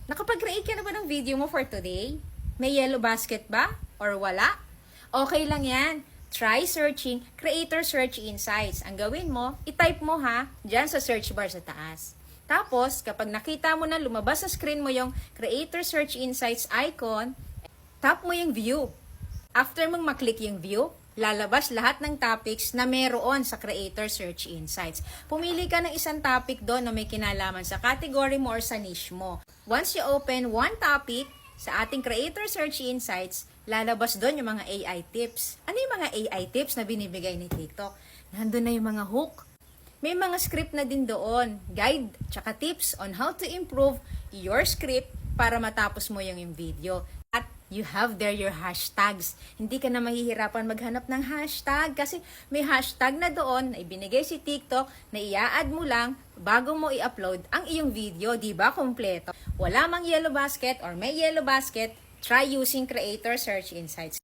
Nakapag-create ka na ba ng video mo for today? May yellow basket ba? Or wala? Okay lang yan. Try searching Creator Search Insights. Ang gawin mo, itype mo ha, dyan sa search bar sa taas. Tapos, kapag nakita mo na lumabas sa screen mo yung Creator Search Insights icon, tap mo yung view. After mong maklik yung view, lalabas lahat ng topics na meron sa Creator Search Insights. Pumili ka ng isang topic doon na may kinalaman sa category mo or sa niche mo. Once you open one topic sa ating Creator Search Insights, lalabas doon yung mga AI tips. Ano yung mga AI tips na binibigay ni TikTok? Nandun na yung mga hook. May mga script na din doon, guide, tsaka tips on how to improve your script para matapos mo yung video. At you have there your hashtags. Hindi ka na mahihirapan maghanap ng hashtag kasi may hashtag na doon na ibinigay si TikTok na i-add mo lang bago mo i-upload ang iyong video, di ba? Kompleto. Wala mang yellow basket or may yellow basket, try using Creator Search Insights.